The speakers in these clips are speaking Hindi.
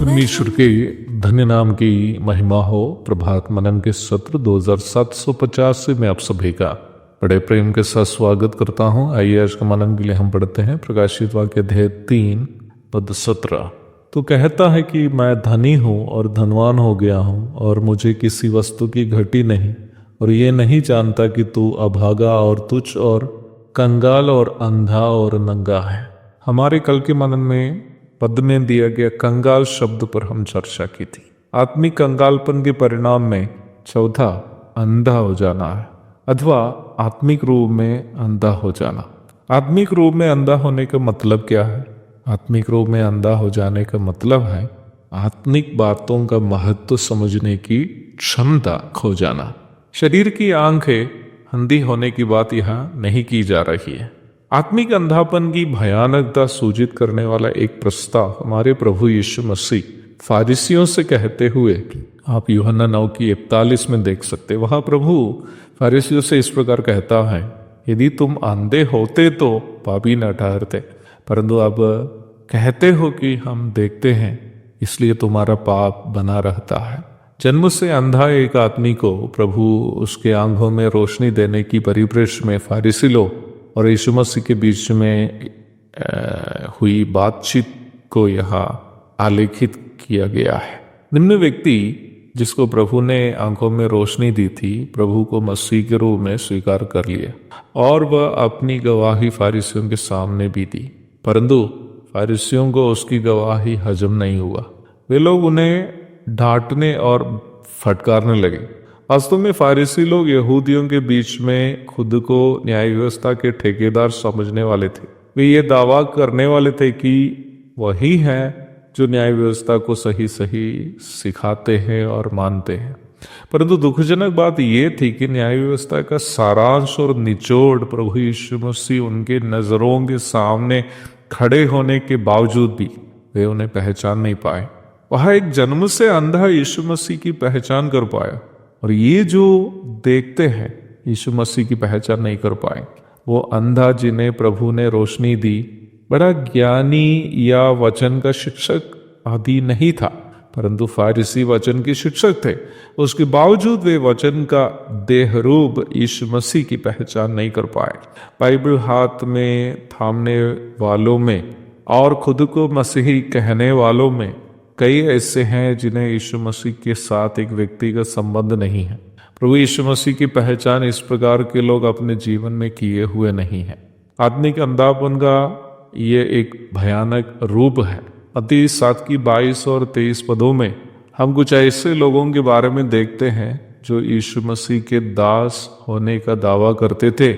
परमेश्वर के धन्य नाम की महिमा हो। प्रभात मनन के सत्र 2750 में आप सभी का बड़े प्रेम के साथ स्वागत करता हूं। आइए आज का मनन के लिए हम पढ़ते हैं प्रकाशित वाक्य अध्याय 3 पद 17। तो कहता है कि मैं धनी हूं और धनवान हो गया हूं और मुझे किसी वस्तु की घटी नहीं, और ये नहीं जानता कि तू अभागा और तुच्छ और कंगाल और अंधा और नंगा है। हमारे कल के मनन में पद में दिया गया कंगाल शब्द पर हम चर्चा की थी। आत्मिक कंगालपन के परिणाम में चौथा अंधा हो जाना है, अथवा आत्मिक रूप में अंधा हो जाना। आत्मिक रूप में अंधा होने का मतलब क्या है? आत्मिक रूप में अंधा हो जाने का मतलब है आत्मिक बातों का महत्व समझने की क्षमता खो जाना। शरीर की आंखें अंधी होने की बात यहाँ नहीं की जा रही है। आत्मिक अंधापन की भयानकता सूचित करने वाला एक प्रस्ताव हमारे प्रभु यीशु मसीह फारिसियों से कहते हुए आप यूहन्ना 9:41 में देख सकते। वहां प्रभु फारिसियों से इस प्रकार कहता है, यदि तुम अंधे होते तो पापी न ठहरते, परंतु अब कहते हो कि हम देखते हैं, इसलिए तुम्हारा पाप बना रहता है। जन्म से अंधा एक आदमी को प्रभु उसके आंखों में रोशनी देने की परिप्रेक्ष्य में फारिसी लोग और यीशु मसीह के बीच में हुई बातचीत को यहाँ आलेखित किया गया है। निम्न व्यक्ति जिसको प्रभु ने आंखों में रोशनी दी थी, प्रभु को मसीह के रूप में स्वीकार कर लिया और वह अपनी गवाही फारिसियों के सामने भी दी, परंतु फारिसियों को उसकी गवाही हजम नहीं हुआ। वे लोग उन्हें डांटने और फटकारने लगे। वास्तव में फारिसी लोग यहूदियों के बीच में खुद को न्याय व्यवस्था के ठेकेदार समझने वाले थे। वे ये दावा करने वाले थे कि वही हैं जो न्याय व्यवस्था को सही सही सिखाते हैं और मानते हैं। परंतु दुखजनक बात यह थी कि न्याय व्यवस्था का सारांश और निचोड़ प्रभु यीशु मसीह उनके नजरों के सामने खड़े होने के बावजूद भी वे उन्हें पहचान नहीं पाए। वहां एक जन्म से अंधा यीशु मसीह की पहचान कर पाया, और ये जो देखते हैं यीशु मसीह की पहचान नहीं कर पाए। वो अंधा जिन्हें प्रभु ने रोशनी दी बड़ा ज्ञानी या वचन का शिक्षक आदि नहीं था, परंतु फारिसी वचन के शिक्षक थे। उसके बावजूद वे वचन का देह रूप यीशु मसीह की पहचान नहीं कर पाए। बाइबल हाथ में थामने वालों में और खुद को मसीही कहने वालों में कई ऐसे हैं जिन्हें यीशु मसीह के साथ एक व्यक्तिगत संबंध नहीं है। प्रभु यीशु मसीह की पहचान इस प्रकार के लोग अपने जीवन में किए हुए नहीं है। आत्मिक अंधापन का ये एक भयानक रूप है। मत्ती 7:22 और 23 पदों में हम कुछ ऐसे लोगों के बारे में देखते हैं जो यीशु मसीह के दास होने का दावा करते थे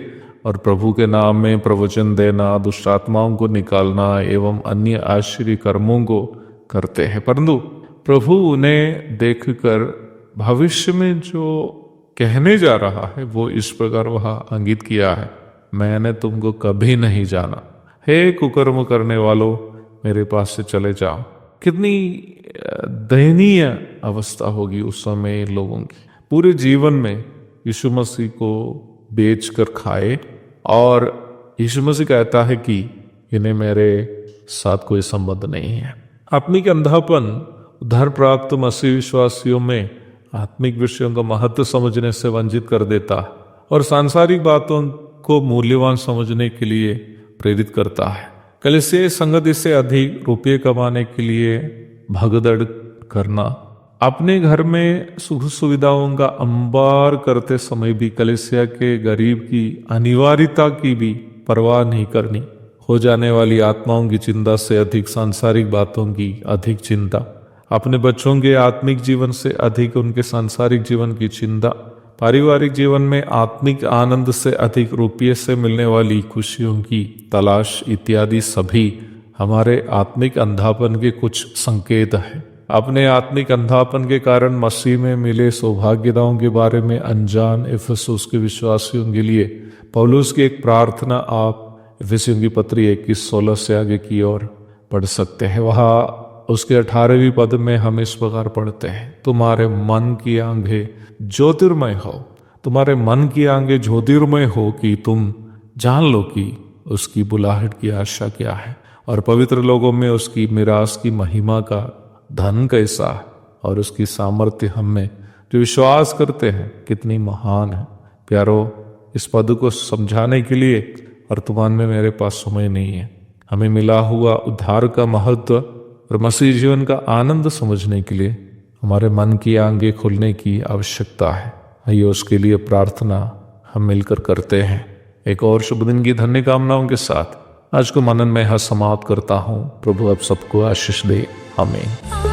और प्रभु के नाम में प्रवचन देना, दुष्ट आत्माओं को निकालना एवं अन्य आश्चर्य कर्मों को करते हैं, परंतु प्रभु उन्हें देखकर भविष्य में जो कहने जा रहा है वो इस प्रकार वहां अंकित किया है, मैंने तुमको कभी नहीं जाना, हे कुकर्म करने वालों मेरे पास से चले जाओ। कितनी दयनीय अवस्था होगी उस समय लोगों की। पूरे जीवन में यीशु मसीह को बेच कर खाए और यीशु मसीह कहता है कि इन्हें मेरे साथ कोई संबंध नहीं है। आत्मिक अंधापन उद्धार प्राप्त मसीह विश्वासियों में आत्मिक विषयों का महत्व समझने से वंचित कर देता है और सांसारिक बातों को मूल्यवान समझने के लिए प्रेरित करता है। कलीसिया संगत इससे अधिक रुपये कमाने के लिए भगदड़ करना, अपने घर में सुख सुविधाओं का अंबार करते समय भी कलीसिया के गरीब की अनिवार्यता की भी परवाह नहीं करनी, हो जाने वाली आत्माओं की चिंता से अधिक सांसारिक बातों की अधिक चिंता, अपने बच्चों के आत्मिक जीवन से अधिक उनके सांसारिक जीवन की चिंता, पारिवारिक जीवन में आत्मिक आनंद से अधिक रुपये से मिलने वाली खुशियों की तलाश इत्यादि सभी हमारे आत्मिक अंधापन के कुछ संकेत हैं। अपने आत्मिक अंधापन के कारण मसीह में मिले सौभाग्यताओं के बारे में अनजान इफिसुस के विश्वासियों के लिए पौलुस की एक प्रार्थना आप इफिसियों की पत्री 21:16 से आगे की ओर पढ़ सकते हैं। वहाँ उसके 18वें पद में हम इस प्रकार पढ़ते हैं, तुम्हारे मन की आंखें ज्योतिर्मय हो, तुम्हारे मन की आंखें ज्योतिर्मय हो कि तुम जान लो कि उसकी बुलाहट की आशा क्या है और पवित्र लोगों में उसकी मिरास की महिमा का धन कैसा है और उसकी सामर्थ्य हम में जो विश्वास करते हैं कितनी महान है। प्यारो, इस पद को समझाने के लिए वर्तमान में मेरे पास समय नहीं है। हमें मिला हुआ उद्धार का महत्व और मसीह जीवन का आनंद समझने के लिए हमारे मन की आंखें खुलने की आवश्यकता है। आइए उसके लिए प्रार्थना हम मिलकर करते हैं। एक और शुभ दिन की धन्य कामनाओं के साथ आज को मनन में समाप्त करता हूँ। प्रभु आप सबको आशीष दे। आमीन।